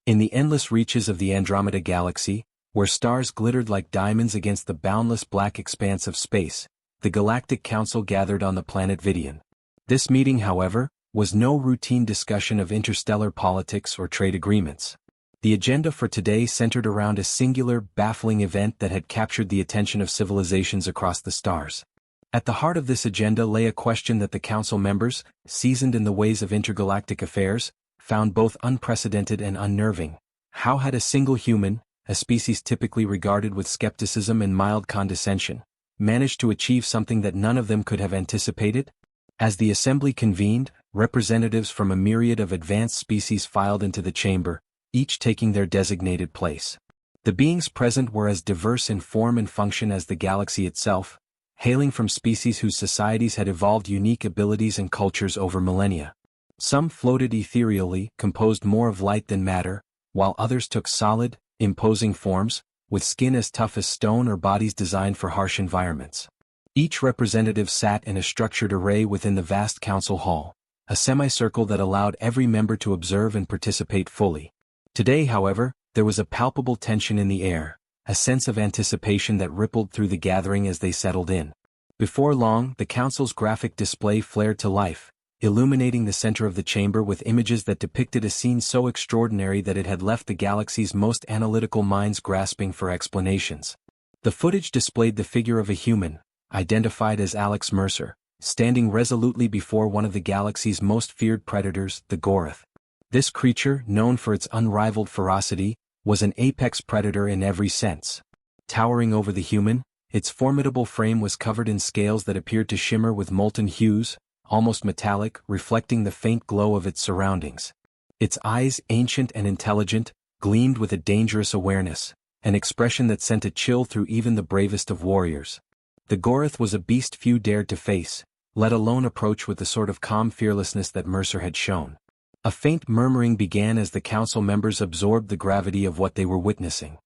In the endless reaches of the Andromeda Galaxy, where stars glittered like diamonds against the boundless black expanse of space, the Galactic Council gathered on the planet Vidian. This meeting, however, was no routine discussion of interstellar politics or trade agreements. The agenda for today centered around a singular, baffling event that had captured the attention of civilizations across the stars. At the heart of this agenda lay a question that the Council members, seasoned in the ways of intergalactic affairs, found both unprecedented and unnerving. How had a single human, a species typically regarded with skepticism and mild condescension, managed to achieve something that none of them could have anticipated? As the assembly convened, representatives from a myriad of advanced species filed into the chamber, each taking their designated place. The beings present were as diverse in form and function as the galaxy itself, hailing from species whose societies had evolved unique abilities and cultures over millennia. Some floated ethereally, composed more of light than matter, while others took solid, imposing forms, with skin as tough as stone or bodies designed for harsh environments. Each representative sat in a structured array within the vast council hall, a semicircle that allowed every member to observe and participate fully. Today, however, there was a palpable tension in the air, a sense of anticipation that rippled through the gathering as they settled in. Before long, the council's graphic display flared to life, illuminating the center of the chamber with images that depicted a scene so extraordinary that it had left the galaxy's most analytical minds grasping for explanations. The footage displayed the figure of a human, identified as Alex Mercer, standing resolutely before one of the galaxy's most feared predators, the Gorath. This creature, known for its unrivaled ferocity, was an apex predator in every sense. Towering over the human, its formidable frame was covered in scales that appeared to shimmer with molten hues, almost metallic, reflecting the faint glow of its surroundings. Its eyes, ancient and intelligent, gleamed with a dangerous awareness, an expression that sent a chill through even the bravest of warriors. The Gorath was a beast few dared to face, let alone approach with the sort of calm fearlessness that Mercer had shown. A faint murmuring began as the council members absorbed the gravity of what they were witnessing.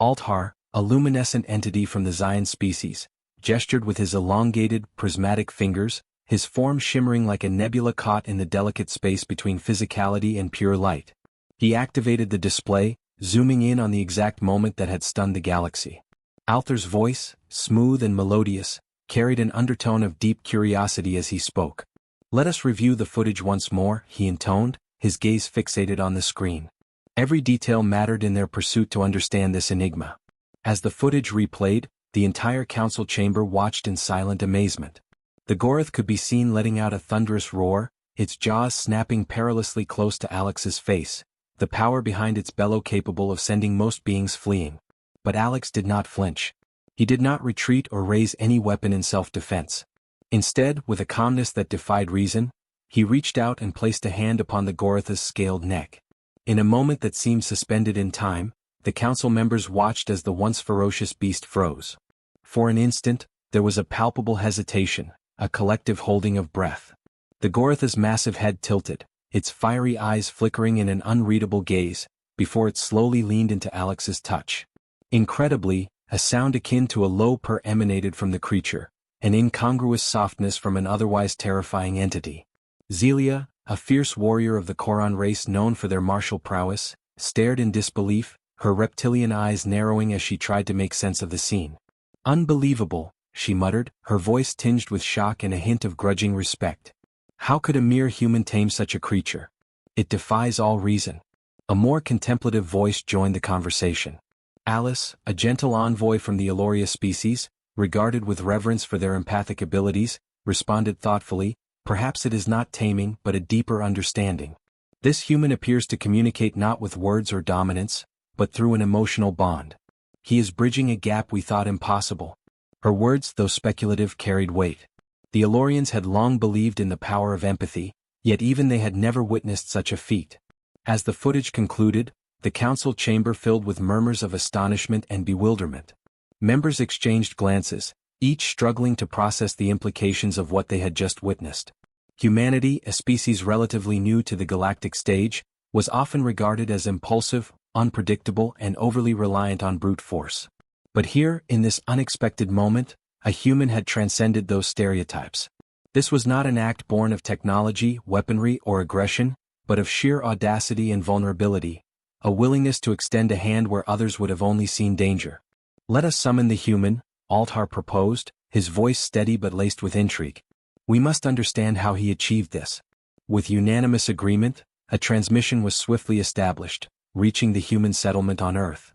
Althar, a luminescent entity from the Zion species, gestured with his elongated, prismatic fingers, his form shimmering like a nebula caught in the delicate space between physicality and pure light. He activated the display, zooming in on the exact moment that had stunned the galaxy. Althar's voice, smooth and melodious, carried an undertone of deep curiosity as he spoke. "Let us review the footage once more," he intoned, his gaze fixated on the screen. Every detail mattered in their pursuit to understand this enigma. As the footage replayed, the entire council chamber watched in silent amazement. The Gorath could be seen letting out a thunderous roar, its jaws snapping perilously close to Alex's face, the power behind its bellow capable of sending most beings fleeing. But Alex did not flinch. He did not retreat or raise any weapon in self-defense. Instead, with a calmness that defied reason, he reached out and placed a hand upon the Gorath's scaled neck. In a moment that seemed suspended in time, the council members watched as the once ferocious beast froze. For an instant, there was a palpable hesitation, a collective holding of breath. The Gorath's massive head tilted, its fiery eyes flickering in an unreadable gaze, before it slowly leaned into Alex's touch. Incredibly, a sound akin to a low purr emanated from the creature, an incongruous softness from an otherwise terrifying entity. Zelia, a fierce warrior of the Koran race known for their martial prowess, stared in disbelief, her reptilian eyes narrowing as she tried to make sense of the scene. "Unbelievable," she muttered, her voice tinged with shock and a hint of grudging respect. "How could a mere human tame such a creature? It defies all reason." A more contemplative voice joined the conversation. Alice, a gentle envoy from the Eloria species, regarded with reverence for their empathic abilities, responded thoughtfully, "Perhaps it is not taming but a deeper understanding. This human appears to communicate not with words or dominance, but through an emotional bond. He is bridging a gap we thought impossible." Her words, though speculative, carried weight. The Elorians had long believed in the power of empathy, yet even they had never witnessed such a feat. As the footage concluded, the council chamber filled with murmurs of astonishment and bewilderment. Members exchanged glances, each struggling to process the implications of what they had just witnessed. Humanity, a species relatively new to the galactic stage, was often regarded as impulsive, unpredictable, and overly reliant on brute force. But here, in this unexpected moment, a human had transcended those stereotypes. This was not an act born of technology, weaponry, or aggression, but of sheer audacity and vulnerability, a willingness to extend a hand where others would have only seen danger. "Let us summon the human," Altar proposed, his voice steady but laced with intrigue. "We must understand how he achieved this." With unanimous agreement, a transmission was swiftly established, reaching the human settlement on Earth.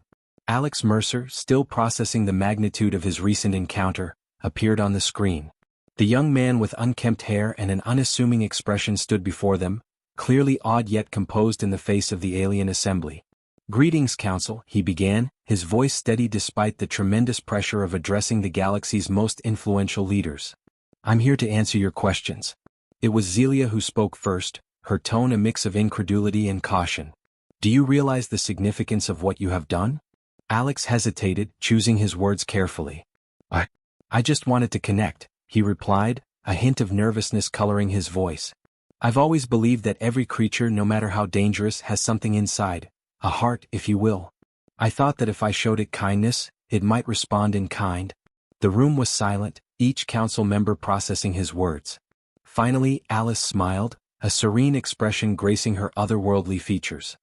Alex Mercer, still processing the magnitude of his recent encounter, appeared on the screen. The young man with unkempt hair and an unassuming expression stood before them, clearly awed yet composed in the face of the alien assembly. "Greetings, Council," he began, his voice steady despite the tremendous pressure of addressing the galaxy's most influential leaders. "I'm here to answer your questions." It was Zelia who spoke first, her tone a mix of incredulity and caution. "Do you realize the significance of what you have done?" Alex hesitated, choosing his words carefully. I just wanted to connect," he replied, a hint of nervousness coloring his voice. "I've always believed that every creature, no matter how dangerous, has something inside, a heart, if you will. I thought that if I showed it kindness, it might respond in kind." The room was silent, each council member processing his words. Finally, Alice smiled, a serene expression gracing her otherworldly features.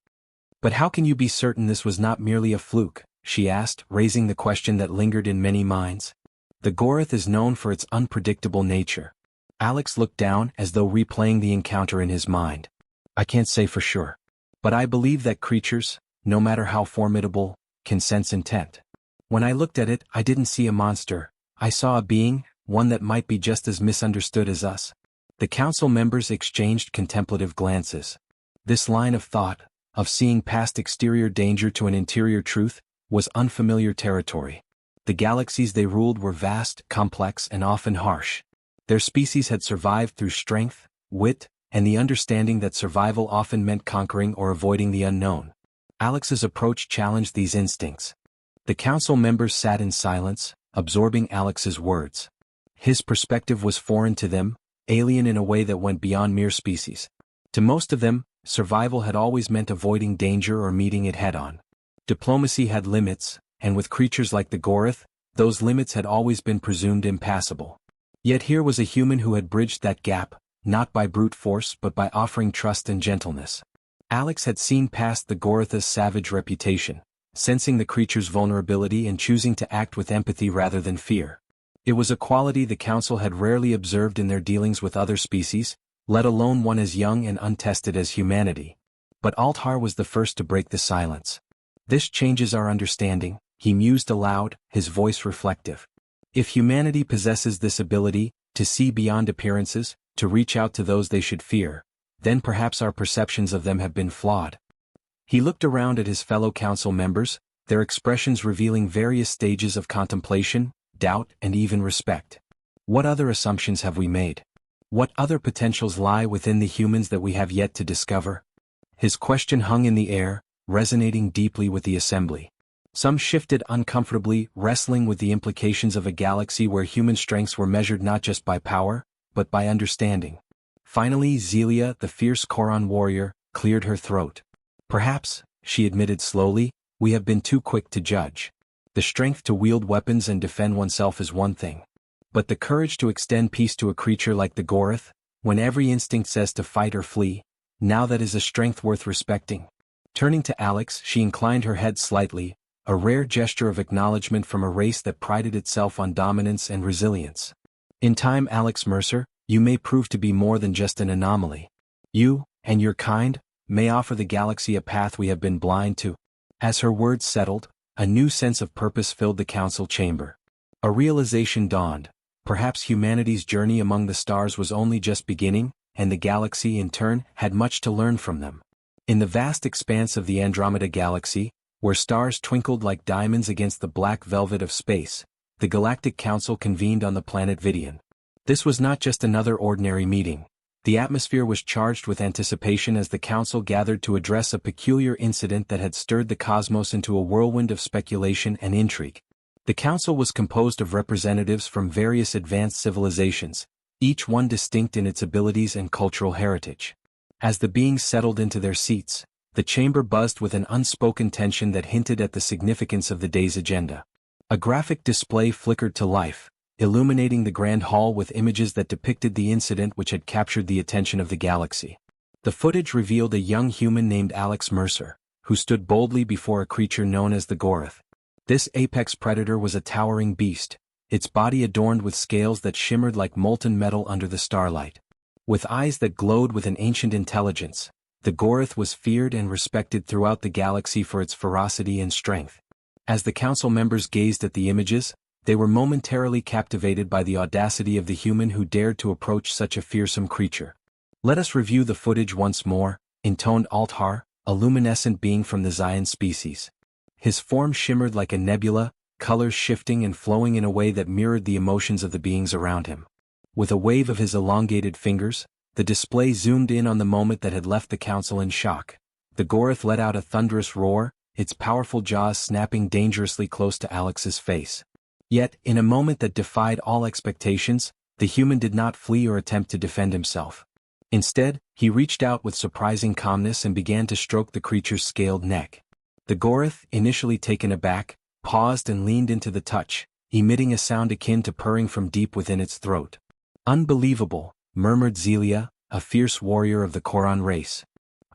"But how can you be certain this was not merely a fluke?" she asked, raising the question that lingered in many minds. "The Gorath is known for its unpredictable nature." Alex looked down as though replaying the encounter in his mind. "I can't say for sure. But I believe that creatures, no matter how formidable, can sense intent. When I looked at it, I didn't see a monster. I saw a being, one that might be just as misunderstood as us." The council members exchanged contemplative glances. This line of thought, of seeing past exterior danger to an interior truth, was unfamiliar territory. The galaxies they ruled were vast, complex, and often harsh. Their species had survived through strength, wit, and the understanding that survival often meant conquering or avoiding the unknown. Alex's approach challenged these instincts. The council members sat in silence, absorbing Alex's words. His perspective was foreign to them, alien in a way that went beyond mere species. To most of them, survival had always meant avoiding danger or meeting it head-on. Diplomacy had limits, and with creatures like the Gorath, those limits had always been presumed impassable. Yet here was a human who had bridged that gap, not by brute force but by offering trust and gentleness. Alex had seen past the Gorath's savage reputation, sensing the creature's vulnerability and choosing to act with empathy rather than fear. It was a quality the Council had rarely observed in their dealings with other species, let alone one as young and untested as humanity. But Altar was the first to break the silence. "This changes our understanding," he mused aloud, his voice reflective. "If humanity possesses this ability, to see beyond appearances, to reach out to those they should fear, then perhaps our perceptions of them have been flawed." He looked around at his fellow council members, their expressions revealing various stages of contemplation, doubt, and even respect. "What other assumptions have we made? What other potentials lie within the humans that we have yet to discover?" His question hung in the air, resonating deeply with the assembly. Some shifted uncomfortably, wrestling with the implications of a galaxy where human strengths were measured not just by power, but by understanding. Finally, Zelia, the fierce Koran warrior, cleared her throat. "Perhaps," she admitted slowly, "we have been too quick to judge. The strength to wield weapons and defend oneself is one thing. But the courage to extend peace to a creature like the Gorath, when every instinct says to fight or flee, now that is a strength worth respecting." Turning to Alex, she inclined her head slightly, a rare gesture of acknowledgement from a race that prided itself on dominance and resilience. "In time, Alex Mercer, you may prove to be more than just an anomaly. You, and your kind, may offer the galaxy a path we have been blind to." As her words settled, a new sense of purpose filled the council chamber. A realization dawned. Perhaps humanity's journey among the stars was only just beginning, and the galaxy in turn had much to learn from them. In the vast expanse of the Andromeda Galaxy, where stars twinkled like diamonds against the black velvet of space, the Galactic Council convened on the planet Vidian. This was not just another ordinary meeting. The atmosphere was charged with anticipation as the Council gathered to address a peculiar incident that had stirred the cosmos into a whirlwind of speculation and intrigue. The Council was composed of representatives from various advanced civilizations, each one distinct in its abilities and cultural heritage. As the beings settled into their seats, the chamber buzzed with an unspoken tension that hinted at the significance of the day's agenda. A graphic display flickered to life, illuminating the grand hall with images that depicted the incident which had captured the attention of the galaxy. The footage revealed a young human named Alex Mercer, who stood boldly before a creature known as the Gorath. This apex predator was a towering beast, its body adorned with scales that shimmered like molten metal under the starlight. With eyes that glowed with an ancient intelligence, the Gorath was feared and respected throughout the galaxy for its ferocity and strength. As the council members gazed at the images, they were momentarily captivated by the audacity of the human who dared to approach such a fearsome creature. "Let us review the footage once more," intoned Altar, a luminescent being from the Zion species. His form shimmered like a nebula, colors shifting and flowing in a way that mirrored the emotions of the beings around him. With a wave of his elongated fingers, the display zoomed in on the moment that had left the council in shock. The Gorath let out a thunderous roar, its powerful jaws snapping dangerously close to Alex's face. Yet, in a moment that defied all expectations, the human did not flee or attempt to defend himself. Instead, he reached out with surprising calmness and began to stroke the creature's scaled neck. The Gorath, initially taken aback, paused and leaned into the touch, emitting a sound akin to purring from deep within its throat. "Unbelievable," murmured Zelia, a fierce warrior of the Koran race.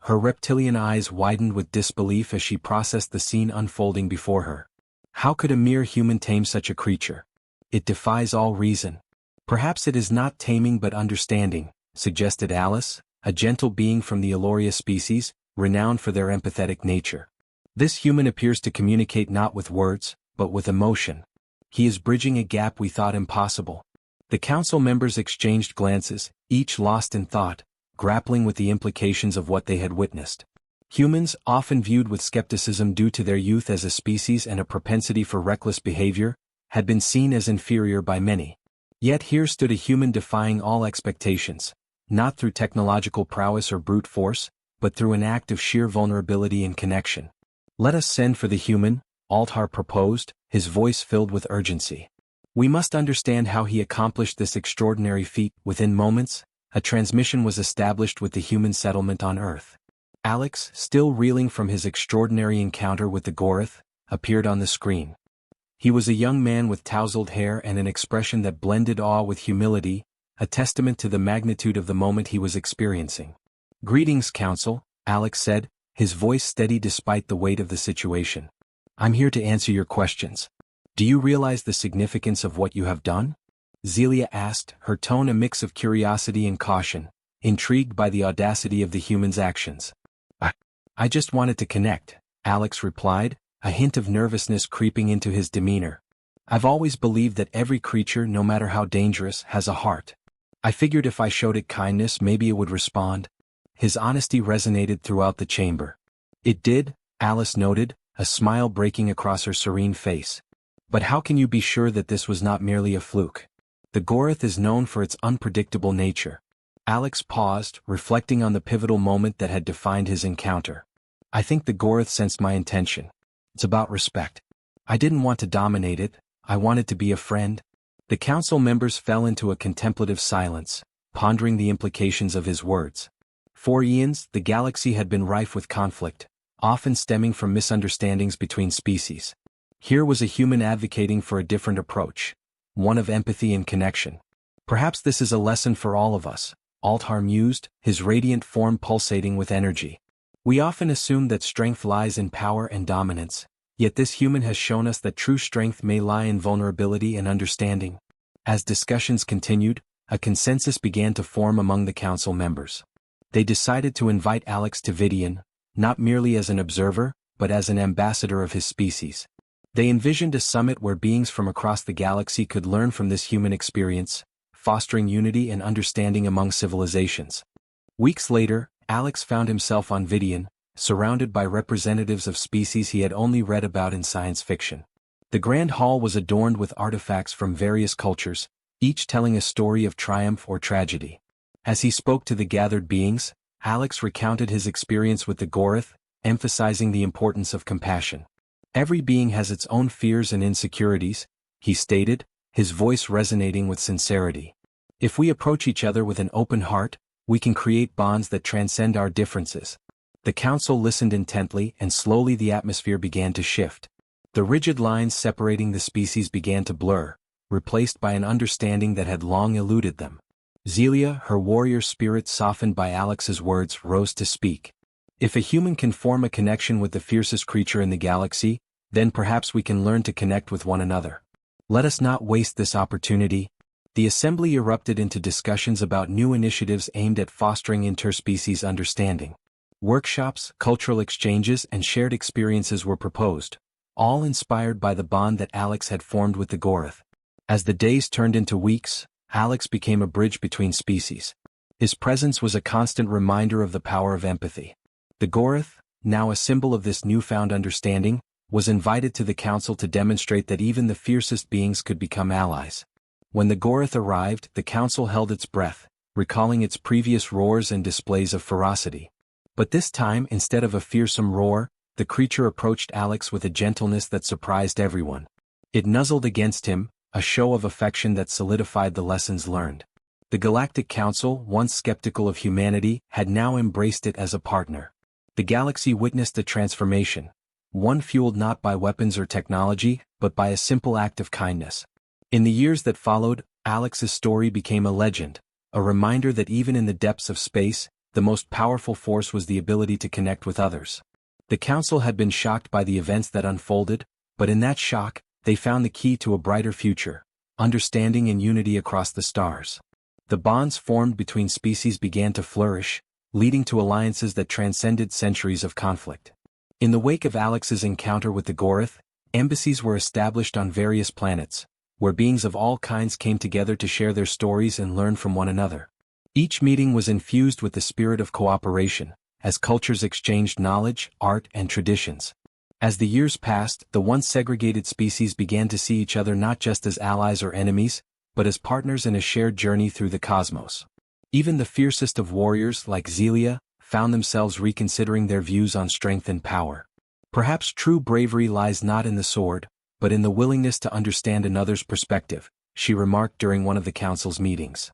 Her reptilian eyes widened with disbelief as she processed the scene unfolding before her. How could a mere human tame such a creature? It defies all reason. "Perhaps it is not taming but understanding," suggested Alice, a gentle being from the Eloria species, renowned for their empathetic nature. "This human appears to communicate not with words, but with emotion. He is bridging a gap we thought impossible." The council members exchanged glances, each lost in thought, grappling with the implications of what they had witnessed. Humans, often viewed with skepticism due to their youth as a species and a propensity for reckless behavior, had been seen as inferior by many. Yet here stood a human defying all expectations, not through technological prowess or brute force, but through an act of sheer vulnerability and connection. "Let us send for the human," Altar proposed, his voice filled with urgency. "We must understand how he accomplished this extraordinary feat." Within moments, a transmission was established with the human settlement on Earth. Alex, still reeling from his extraordinary encounter with the Gorath, appeared on the screen. He was a young man with tousled hair and an expression that blended awe with humility, a testament to the magnitude of the moment he was experiencing. "Greetings, Council," Alex said, his voice steady despite the weight of the situation. "I'm here to answer your questions. Do you realize the significance of what you have done?" Zelia asked, her tone a mix of curiosity and caution, intrigued by the audacity of the human's actions. I just wanted to connect," Alex replied, a hint of nervousness creeping into his demeanor. "I've always believed that every creature, no matter how dangerous, has a heart. I figured if I showed it kindness maybe it would respond." His honesty resonated throughout the chamber. "It did," Alice noted, a smile breaking across her serene face. "But how can you be sure that this was not merely a fluke? The Gorath is known for its unpredictable nature." Alex paused, reflecting on the pivotal moment that had defined his encounter. "I think the Gorath sensed my intention. It's about respect. I didn't want to dominate it, I wanted to be a friend." The council members fell into a contemplative silence, pondering the implications of his words. For eons, the galaxy had been rife with conflict, often stemming from misunderstandings between species. Here was a human advocating for a different approach, one of empathy and connection. "Perhaps this is a lesson for all of us," Altar mused, his radiant form pulsating with energy. "We often assume that strength lies in power and dominance, yet this human has shown us that true strength may lie in vulnerability and understanding." As discussions continued, a consensus began to form among the council members. They decided to invite Alex to Vidian, not merely as an observer, but as an ambassador of his species. They envisioned a summit where beings from across the galaxy could learn from this human experience, fostering unity and understanding among civilizations. Weeks later, Alex found himself on Vidian, surrounded by representatives of species he had only read about in science fiction. The Grand Hall was adorned with artifacts from various cultures, each telling a story of triumph or tragedy. As he spoke to the gathered beings, Alex recounted his experience with the Gorath, emphasizing the importance of compassion. "Every being has its own fears and insecurities," he stated, his voice resonating with sincerity. "If we approach each other with an open heart, we can create bonds that transcend our differences." The council listened intently and slowly the atmosphere began to shift. The rigid lines separating the species began to blur, replaced by an understanding that had long eluded them. Zelia, her warrior spirit softened by Alex's words, rose to speak. If a human can form a connection with the fiercest creature in the galaxy, then perhaps we can learn to connect with one another. Let us not waste this opportunity. The assembly erupted into discussions about new initiatives aimed at fostering interspecies understanding. Workshops, cultural exchanges, and shared experiences were proposed, all inspired by the bond that Alex had formed with the Gorath. As the days turned into weeks, Alex became a bridge between species. His presence was a constant reminder of the power of empathy. The Gorath, now a symbol of this newfound understanding, was invited to the council to demonstrate that even the fiercest beings could become allies. When the Gorath arrived, the council held its breath, recalling its previous roars and displays of ferocity. But this time, instead of a fearsome roar, the creature approached Alex with a gentleness that surprised everyone. It nuzzled against him, a show of affection that solidified the lessons learned. The Galactic Council, once skeptical of humanity, had now embraced it as a partner. The galaxy witnessed a transformation, one fueled not by weapons or technology, but by a simple act of kindness. In the years that followed, Alex's story became a legend, a reminder that even in the depths of space, the most powerful force was the ability to connect with others. The council had been shocked by the events that unfolded, but in that shock, they found the key to a brighter future: understanding and unity across the stars. The bonds formed between species began to flourish, leading to alliances that transcended centuries of conflict. In the wake of Alex's encounter with the Gorath, embassies were established on various planets, where beings of all kinds came together to share their stories and learn from one another. Each meeting was infused with the spirit of cooperation, as cultures exchanged knowledge, art, and traditions. As the years passed, the once segregated species began to see each other not just as allies or enemies, but as partners in a shared journey through the cosmos. Even the fiercest of warriors, like Zelia, found themselves reconsidering their views on strength and power. Perhaps true bravery lies not in the sword, but in the willingness to understand another's perspective, she remarked during one of the council's meetings.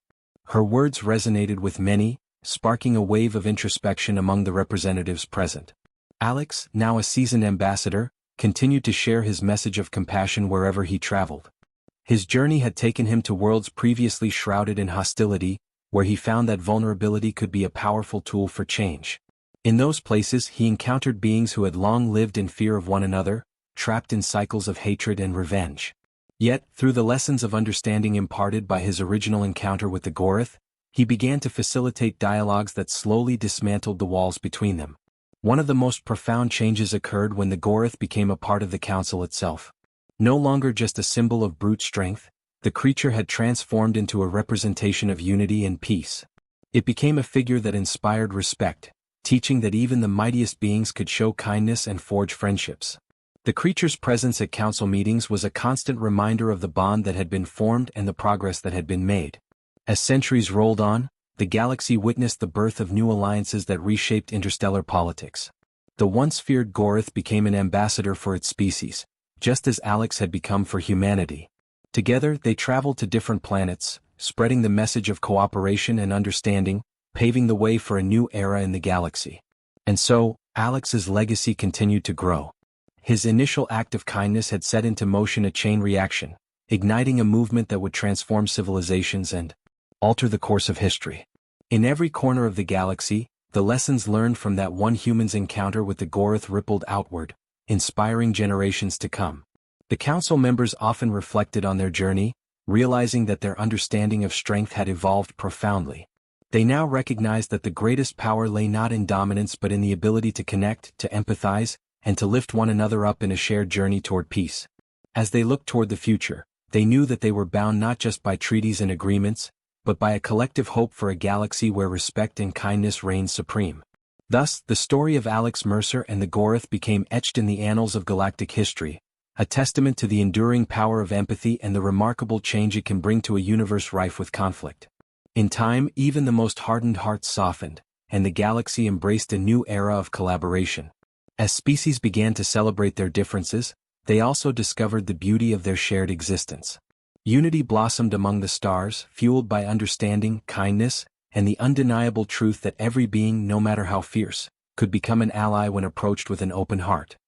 Her words resonated with many, sparking a wave of introspection among the representatives present. Alex, now a seasoned ambassador, continued to share his message of compassion wherever he traveled. His journey had taken him to worlds previously shrouded in hostility, where he found that vulnerability could be a powerful tool for change. In those places he encountered beings who had long lived in fear of one another, trapped in cycles of hatred and revenge. Yet, through the lessons of understanding imparted by his original encounter with the Gorath, he began to facilitate dialogues that slowly dismantled the walls between them. One of the most profound changes occurred when the Gorath became a part of the council itself. No longer just a symbol of brute strength, the creature had transformed into a representation of unity and peace. It became a figure that inspired respect, teaching that even the mightiest beings could show kindness and forge friendships. The creature's presence at council meetings was a constant reminder of the bond that had been formed and the progress that had been made. As centuries rolled on, the galaxy witnessed the birth of new alliances that reshaped interstellar politics. The once feared Gorath became an ambassador for its species, just as Alex had become for humanity. Together they traveled to different planets, spreading the message of cooperation and understanding, paving the way for a new era in the galaxy. And so, Alex's legacy continued to grow. His initial act of kindness had set into motion a chain reaction, igniting a movement that would transform civilizations and alter the course of history. In every corner of the galaxy, the lessons learned from that one human's encounter with the Gorath rippled outward, inspiring generations to come. The council members often reflected on their journey, realizing that their understanding of strength had evolved profoundly. They now recognized that the greatest power lay not in dominance but in the ability to connect, to empathize, and to lift one another up in a shared journey toward peace. As they looked toward the future, they knew that they were bound not just by treaties and agreements, but by a collective hope for a galaxy where respect and kindness reigned supreme. Thus, the story of Alex Mercer and the Gorath became etched in the annals of galactic history, a testament to the enduring power of empathy and the remarkable change it can bring to a universe rife with conflict. In time, even the most hardened hearts softened, and the galaxy embraced a new era of collaboration. As species began to celebrate their differences, they also discovered the beauty of their shared existence. Unity blossomed among the stars, fueled by understanding, kindness, and the undeniable truth that every being, no matter how fierce, could become an ally when approached with an open heart.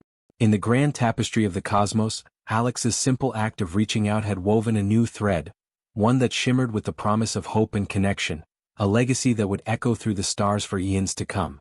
In the grand tapestry of the cosmos, Alex's simple act of reaching out had woven a new thread, one that shimmered with the promise of hope and connection, a legacy that would echo through the stars for eons to come.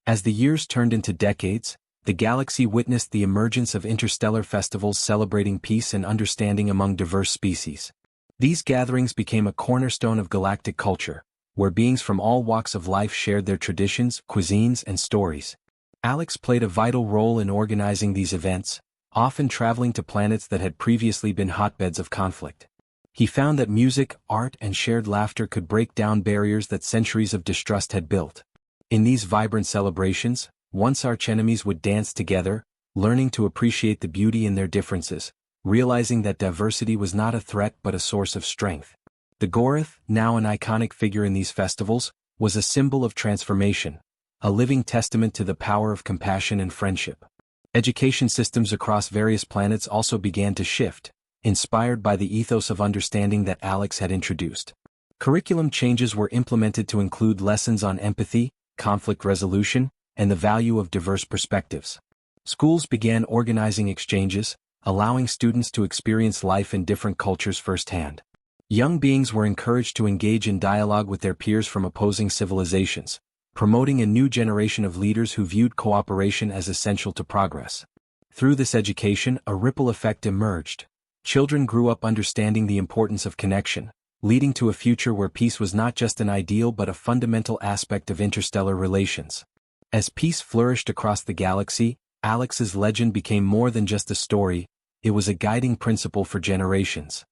As the years turned into decades, the galaxy witnessed the emergence of interstellar festivals celebrating peace and understanding among diverse species. These gatherings became a cornerstone of galactic culture, where beings from all walks of life shared their traditions, cuisines, and stories. Alex played a vital role in organizing these events, often traveling to planets that had previously been hotbeds of conflict. He found that music, art, and shared laughter could break down barriers that centuries of distrust had built. In these vibrant celebrations, once archenemies would dance together, learning to appreciate the beauty in their differences, realizing that diversity was not a threat but a source of strength. The Gorath, now an iconic figure in these festivals, was a symbol of transformation, a living testament to the power of compassion and friendship. Education systems across various planets also began to shift, inspired by the ethos of understanding that Alex had introduced. Curriculum changes were implemented to include lessons on empathy, conflict resolution, and the value of diverse perspectives. Schools began organizing exchanges, allowing students to experience life in different cultures firsthand. Young beings were encouraged to engage in dialogue with their peers from opposing civilizations, promoting a new generation of leaders who viewed cooperation as essential to progress. Through this education, a ripple effect emerged. Children grew up understanding the importance of connection, leading to a future where peace was not just an ideal but a fundamental aspect of interstellar relations. As peace flourished across the galaxy, Alex's legend became more than just a story, it was a guiding principle for generations.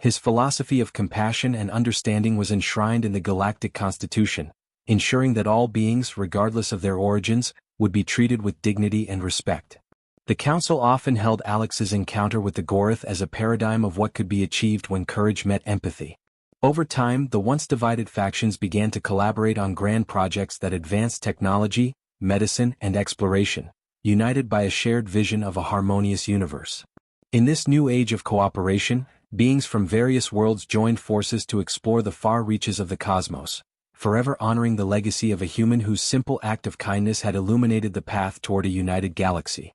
His philosophy of compassion and understanding was enshrined in the Galactic Constitution, ensuring that all beings, regardless of their origins, would be treated with dignity and respect. The Council often held Alex's encounter with the Gorath as a paradigm of what could be achieved when courage met empathy. Over time, the once divided factions began to collaborate on grand projects that advanced technology, medicine, and exploration, united by a shared vision of a harmonious universe. In this new age of cooperation, beings from various worlds joined forces to explore the far reaches of the cosmos, forever honoring the legacy of a human whose simple act of kindness had illuminated the path toward a united galaxy.